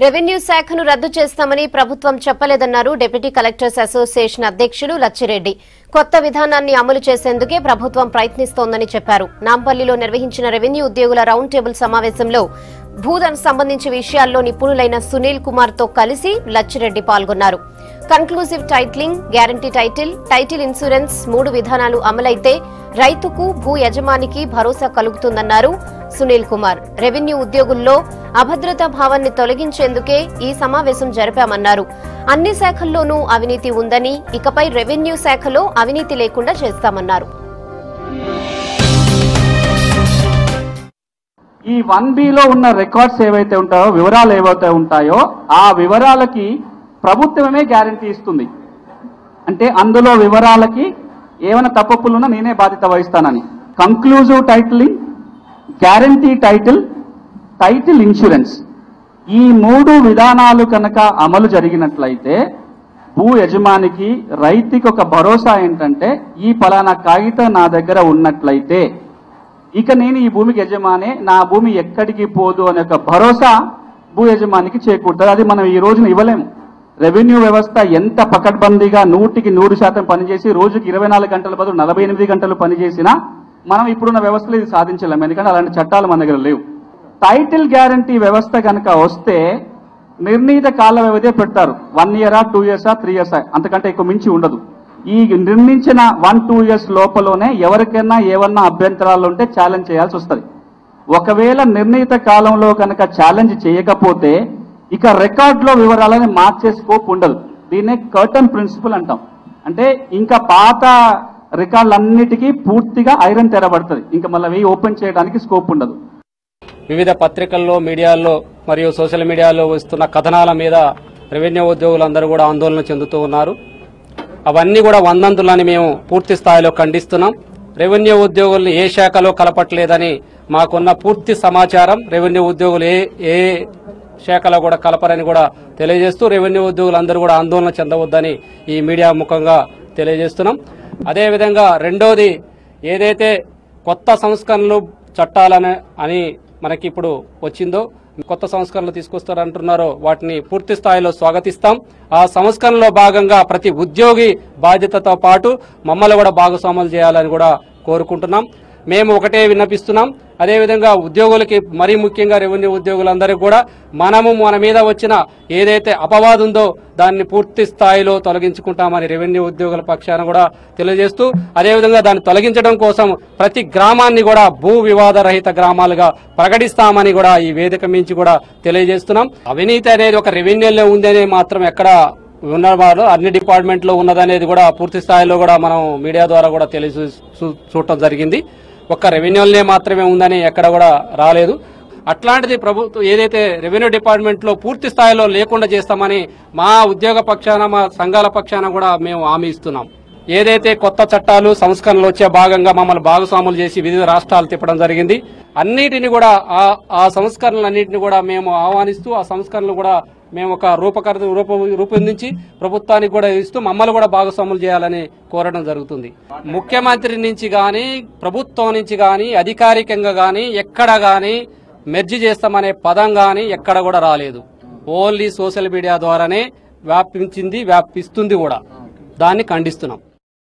Revenue శాఖను రద్దు చేస్తామని ప్రభుత్వం చెప్పలేదన్నారు డిప్యూటీ కలెక్టర్స్ అసోసియేషన్ అధ్యక్షులు లచ్చిరెడ్డి. కొత్త విధానాన్ని అమలు చేసేందుకే ప్రభుత్వం ప్రయత్నిస్తోందని చెప్పారు. నాంపల్లిలో నిర్వహించిన రెవెన్యూ ఉద్యోగుల రౌండ్ టేబుల్ సమావేశంలో భూదాన్ సంబంధించి విషయాల్లో నిపుణులైన సునీల్ కుమార్ తో కలిసి లచ్చిరెడ్డి పాల్గొన్నారు. Conclusive titling, guarantee title insurance 3 విధానాలు అమలైతే రైతుకు భూ యజమానికి భరోసా కలుగుతుందన్నారు సునీల్ కుమార్. రెవెన్యూ ఉద్యోగుల్లో అభద్రతా భావాన్ని తొలగించేందుకే ఈ సమావేశం జరిపామన్నారు. అన్ని శాఖల్లోనూ అవినీతి ఉందని, ఇకపై రెవెన్యూ శాఖలో అవినీతి లేకుండా చేస్తామన్నారు. ఈ 1Bలో ఉన్న రికార్డ్స్ ఏవైతే ఉంటాయో, వివరాలు ఏవైతే ఉంటాయో ఆ వివరాలకి ప్రభుత్వమే గ్యారంటీ ఇస్తుంది. అంటే అందులో వివరాలకి ఏమైనా తప్పులున్నా నేనే బాధ్యత వహిస్తానని. Conclusive titling, guarantee title insurance, ఈ 3 విధానాలు కనుక అమలు జరిగినట్లయితే భూ యజమానికి, రైతుకి ఒక భరోసా ఏంటంటే ఈ పలానా కాగితం నా దగ్గర ఉన్నట్లయితే ఇక నేను ఈ భూమికి యజమానే, నా భూమి ఎక్కడికి పోదు అనే ఒక భరోసా భూ యజమానికి చేకూరుతుంది. అది మనం ఈ రోజున ఇవ్వలేము. రెవెన్యూ వ్యవస్థ ఎంత పకడ్బందీగా 100% పనిచేసి రోజుకి 24 గంటల బదులు 48 గంటలు పనిచేసినా మనం ఇప్పుడున్న వ్యవస్థలో ఇది సాధించలేము. ఎందుకంటే అలాంటి చట్టాలు మన దగ్గర లేవు. టైటిల్ గ్యారంటీ వ్యవస్థ కనుక వస్తే నిర్ణీత కాల వ్యవధి పెడతారు. 1 year, 2 years, 3 years, అంతకంటే ఎక్కువ మించి ఉండదు. ఈ నిర్మించిన 1-2 years లోపలనే ఎవరికైనా ఏమన్నా అభ్యంతరాలు ఉంటే ఛాలెంజ్ చేయాల్సి వస్తుంది. ఒకవేళ నిర్ణీత కాలంలో కనుక ఛాలెంజ్ చేయకపోతే ఇక రికార్డులో వివరాలని మార్చే స్కోప్ ఉండదు. దీన్నే కర్టన్ ప్రిన్సిపల్ అంటాం. అంటే ఇంకా పాత రికార్డులన్నిటికీ పూర్తిగా ఐరన్ తెరబడుతుంది. ఇంకా మళ్ళీ ఓపెన్ చేయడానికి స్కోప్ ఉండదు. వివిధ పత్రికల్లో, మీడియాల్లో మరియు సోషల్ మీడియాలో వస్తున్న కథనాల మీద రెవెన్యూ ఉద్యోగులందరూ కూడా ఆందోళన చెందుతూ ఉన్నారు. అవన్నీ కూడా వందంతులని మేము పూర్తి స్థాయిలో ఖండిస్తున్నాం. రెవెన్యూ ఉద్యోగుల్ని ఏ శాఖలో కలపట్లేదని మాకున్న పూర్తి సమాచారం. రెవెన్యూ ఉద్యోగులు ఏ శాఖలో కూడా కలపరని కూడా తెలియజేస్తూ రెవెన్యూ ఉద్యోగులందరూ కూడా ఆందోళన చెందవద్దని ఈ మీడియా ముఖంగా తెలియజేస్తున్నాం. అదేవిధంగా రెండోది, ఏదైతే కొత్త సంస్కరణలు చట్టాలని మనకి ఇప్పుడు వచ్చిందో, కొత్త సంస్కరణలు తీసుకొస్తారంటున్నారో వాటిని పూర్తి స్థాయిలో స్వాగతిస్తాం. ఆ సంస్కరణలో భాగంగా ప్రతి ఉద్యోగి బాధ్యతతో పాటు మమ్మల్ని కూడా భాగస్వాములు చేయాలని కూడా కోరుకుంటున్నాం. మేము ఒకటే విన్నపిస్తున్నాం. అదేవిధంగా ఉద్యోగులకి, మరీ ముఖ్యంగా రెవెన్యూ ఉద్యోగులందరికీ కూడా మన మీద వచ్చిన ఏదైతే అపవాదు ఉందో దాన్ని పూర్తి స్థాయిలో తొలగించుకుంటామని రెవెన్యూ ఉద్యోగుల పక్షాన కూడా తెలియజేస్తూ, అదేవిధంగా దాన్ని తొలగించడం కోసం ప్రతి గ్రామాన్ని కూడా భూ వివాద రహిత గ్రామాలుగా ప్రకటిస్తామని కూడా ఈ వేదిక మించి కూడా తెలియజేస్తున్నాం. అవినీతి అనేది ఒక రెవెన్యూలో ఉందనే మాత్రం ఎక్కడ ఉన్నవారు అన్ని డిపార్ట్మెంట్లో ఉన్నదనేది కూడా పూర్తి స్థాయిలో కూడా మనం మీడియా ద్వారా కూడా చూడటం జరిగింది. ఒక్క రెవెన్యూలనే మాత్రమే ఉందని ఎక్కడ కూడా రాలేదు. అట్లాంటిది ప్రభుత్వం ఏదైతే రెవెన్యూ డిపార్ట్మెంట్లో పూర్తి స్థాయిలో లేకుండా చేస్తామని మా ఉద్యోగ పక్షాన, మా సంఘాల పక్షాన కూడా మేము హామీ ఇస్తున్నాం. ఏదైతే కొత్త చట్టాలు, సంస్కరణలు వచ్చే భాగంగా మమ్మల్ని భాగస్వాములు చేసి వివిధ రాష్ట్రాలు తిప్పడం జరిగింది. అన్నిటిని కూడా ఆ సంస్కరణలన్నింటినీ కూడా మేము ఆహ్వానిస్తూ, ఆ సంస్కరణలు కూడా మేము ఒక రూపొందించి ప్రభుత్వానికి కూడా ఇస్తూ మమ్మల్ని కూడా భాగస్వాములు చేయాలని కోరడం జరుగుతుంది. ముఖ్యమంత్రి నుంచి గాని, ప్రభుత్వం నుంచి గాని, అధికారికంగా గాని ఎక్కడ గాని మెర్జీ చేస్తామనే పదం గాని ఎక్కడ కూడా రాలేదు. ఓన్లీ సోషల్ మీడియా ద్వారానే వ్యాపిస్తుంది కూడా. దాన్ని ఖండిస్తున్నాం.